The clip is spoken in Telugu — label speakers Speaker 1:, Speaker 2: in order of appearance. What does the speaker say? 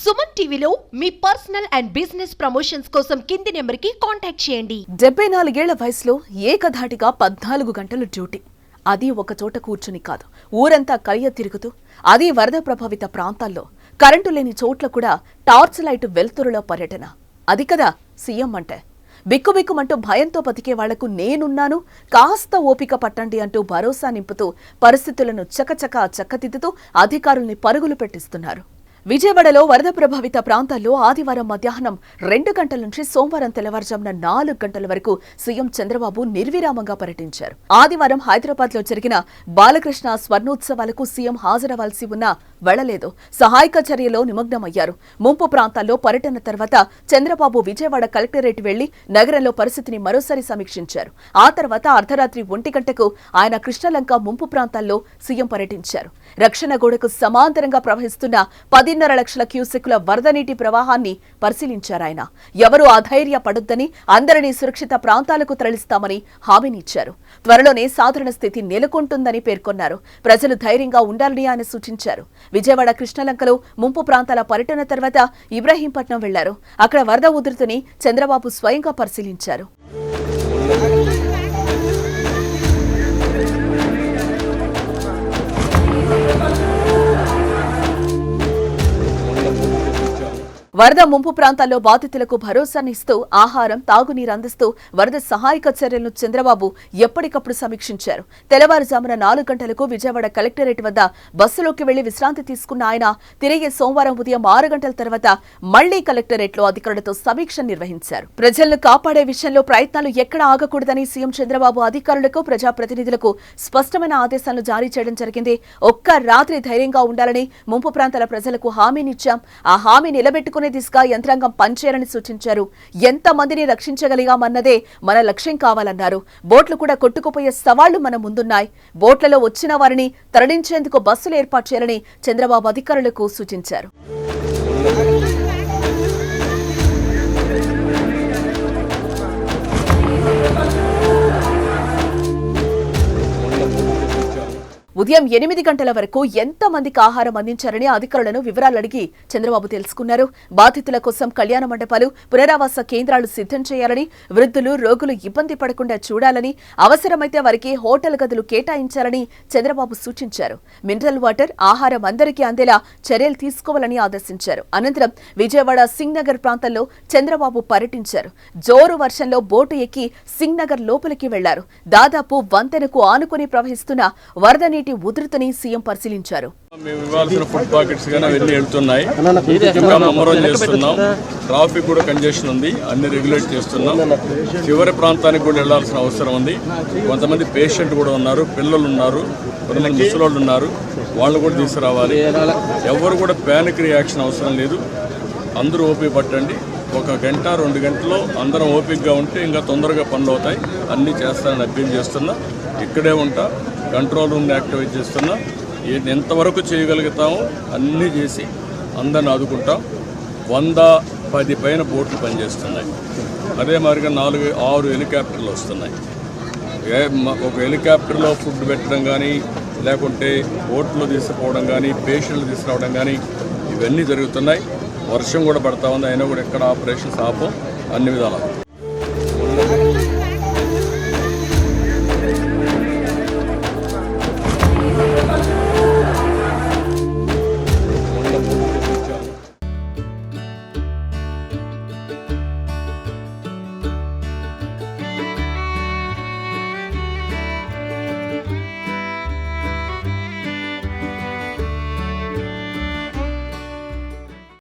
Speaker 1: సుమన్ టీవీలో మీ పర్సనల్ అండ్ బిజినెస్ ప్రమోషన్స్ కోసం కింది నెంబర్కి కాంటాక్ట్ చేయండి.
Speaker 2: 74 ఏళ్ల వయసులో ఏకధాటిగా 14 గంటలు డ్యూటీ. అది ఒక చోట కూర్చుని కాదు, ఊరంతా కలియ తిరుగుతూ, అది వరద ప్రభావిత ప్రాంతాల్లో కరెంటు లేని చోట్ల కూడా టార్చ్ లైట్ వెలుతురులో పర్యటన. అది కదా సీఎం అంటే. బిక్కుబిక్కుమంటూ భయంతో బతికే వాళ్లకు నేనున్నాను, కాస్త ఓపిక పట్టండి అంటూ భరోసా నింపుతూ పరిస్థితులను చక్కదిద్దుతూ అధికారుల్ని పరుగులు పెట్టిస్తున్నారు. విజయవాడలో వరద ప్రభావిత ప్రాంతాల్లో ఆదివారం మధ్యాహ్నం 2 గంటల నుంచి సోమవారం తెల్లవారుజామున 4 గంటల వరకు సీఎం చంద్రబాబు నిర్విరామంగా పర్యటించారు. ఆదివారం హైదరాబాద్ లో జరిగిన బాలకృష్ణ స్వర్ణోత్సవాలకు సీఎం హాజరవ్వాల్సి ఉన్నా వెళ్లలేదు. సహాయక చర్యలో నిమగ్నమయ్యారు. ముంపు ప్రాంతాల్లో పర్యటన తర్వాత చంద్రబాబు విజయవాడ కలెక్టరేట్ వెళ్లి నగరంలో పరిస్థితిని మరోసారి సమీక్షించారు. ఆ తర్వాత అర్ధరాత్రి 1 గంటకు ఆయన కృష్ణలంక ముంపు ప్రాంతాల్లో సీఎం పర్యటించారు. రక్షణ గోడకు సమాంతరంగా ప్రవహిస్తున్న 10.5 లక్షల క్యూసెక్కుల వరద నీటి ప్రవాహాన్ని పరిశీలించారాయన. ఎవరూ అధైర్యపడొద్దని, అందరినీ సురక్షిత ప్రాంతాలకు తరలిస్తామని హామీనిచ్చారు. త్వరలోనే సాధారణ స్థితి నెలకొంటుందని పేర్కొన్నారు. ప్రజలు ధైర్యంగా ఉండాలని ఆయన సూచించారు. విజయవాడ కృష్ణలంకలో ముంపు ప్రాంతాల పర్యటన తర్వాత ఇబ్రహీంపట్నం వెళ్లారు. అక్కడ వరద ఉధృతిని చంద్రబాబు స్వయంగా పరిశీలించారు. వరద ముంపు ప్రాంతాల్లో బాధితులకు భరోసానిస్తూ ఆహారం, తాగునీరు అందిస్తూ వరద సహాయక చర్యలను చంద్రబాబు ఎప్పటికప్పుడు సమీక్షించారు. తెల్లవారుజామున 4 గంటలకు విజయవాడ కలెక్టరేట్ వద్ద బస్సులోకి వెళ్లి విశ్రాంతి తీసుకున్న ఆయన తిరిగి సోమవారం ఉదయం 6 గంటల తర్వాత మళ్లీ కలెక్టరేట్లో అధికారులతో సమీక్ష నిర్వహించారు. ప్రజలను కాపాడే విషయంలో ప్రయత్నాలు ఎక్కడ ఆగకూడదని సీఎం చంద్రబాబు అధికారులకు, ప్రజాప్రతినిధులకు స్పష్టమైన ఆదేశాలను జారీ చేయడం జరిగింది. ఒక్క రాత్రి ధైర్యంగా ఉండాలని ముంపు ప్రాంతాల ప్రజలకు హామీనిచ్చాం. ఆ హామీ నిలబెట్టుకునే దిశగా యంత్రాంగం పనిచేయాలని సూచించారు. ఎంతమందిని రక్షించగలిగామన్నదే మన లక్ష్యం కావాలన్నారు. బోట్లు కూడా కొట్టుకుపోయే సవాళ్లు మన ముందున్నాయి. బోట్లలో వచ్చిన వారిని తరలించేందుకు బస్సులు ఏర్పాటు చేయాలని చంద్రబాబు అధికారులకు సూచించారు. ఉదయం 8 గంటల వరకు ఎంతమందికి ఆహారం అందించారని అధికారులను వివరాలు అడిగి చంద్రబాబు తెలుసుకున్నారు. బాధితుల కోసం కళ్యాణ మండపాలు, పునరావాస కేంద్రాలు సిద్ధం చేయాలని, వృద్ధులు, రోగులు ఇబ్బంది పడకుండా చూడాలని, అవసరమైతే వారికి హోటల్ గదులు కేటాయించాలని చంద్రబాబు సూచించారు. మినరల్ వాటర్, ఆహారం అందరికీ అందేలా చర్యలు తీసుకోవాలని ఆదేశించారు. అనంతరం విజయవాడ సింగ్ నగర్ ప్రాంతంలో చంద్రబాబు పర్యటించారు. జోరు వర్షంలో బోటు ఎక్కి సింగ్ నగర్ లోపలికి వెళ్లారు. దాదాపు వంతెనకు ఆనుకుని ప్రవహిస్తున్న వరద నీటి ఉధృతిని సీఎం పరిశీలించారు.
Speaker 3: మేము ఇవ్వాల్సిన ఫుడ్ పాకెట్స్ కానీ అవన్నీ వెళ్తున్నాయి. ఇంకా మమ్మరం చేస్తున్నాం. ట్రాఫిక్ కూడా కంజెషన్ ఉంది, అన్ని రెగ్యులేట్ చేస్తున్నాం. చివరి ప్రాంతానికి కూడా వెళ్లాల్సిన అవసరం ఉంది. కొంతమంది పేషెంట్ కూడా ఉన్నారు, పిల్లలు ఉన్నారు, కొంతమంది ముసలోళ్ళు ఉన్నారు, వాళ్ళు కూడా తీసుకురావాలి. ఎవరు కూడా ప్యానిక్ రియాక్షన్ అవసరం లేదు. అందరూ ఓపిక పట్టండి. 1 గంట 2 గంటల్లో అందరం ఓపికగా ఉంటే ఇంకా తొందరగా పనులు అవుతాయి. అన్నీ చేస్తానని అప్పీల్ చేస్తున్నా. ఇక్కడే ఉంటా, కంట్రోల్ రూమ్ని యాక్టివేట్ చేస్తున్నా. ఎంతవరకు చేయగలుగుతామో అన్నీ చేసి అందరిని ఆదుకుంటాం. 110 పైన బోట్లు పనిచేస్తున్నాయి. అదే మాదిరిగా 4-6 హెలికాప్టర్లు వస్తున్నాయి. ఒక హెలికాప్టర్లో ఫుడ్ పెట్టడం కానీ, లేకుంటే బోట్లో తీసుకుపోవడం కానీ, పేషెంట్లు తీసుకురావడం కానీ ఇవన్నీ జరుగుతున్నాయి. వర్షం కూడా పడతా ఉంది, అయినా కూడా ఎక్కడ ఆపరేషన్స్ ఆపం, అన్ని విధాలు.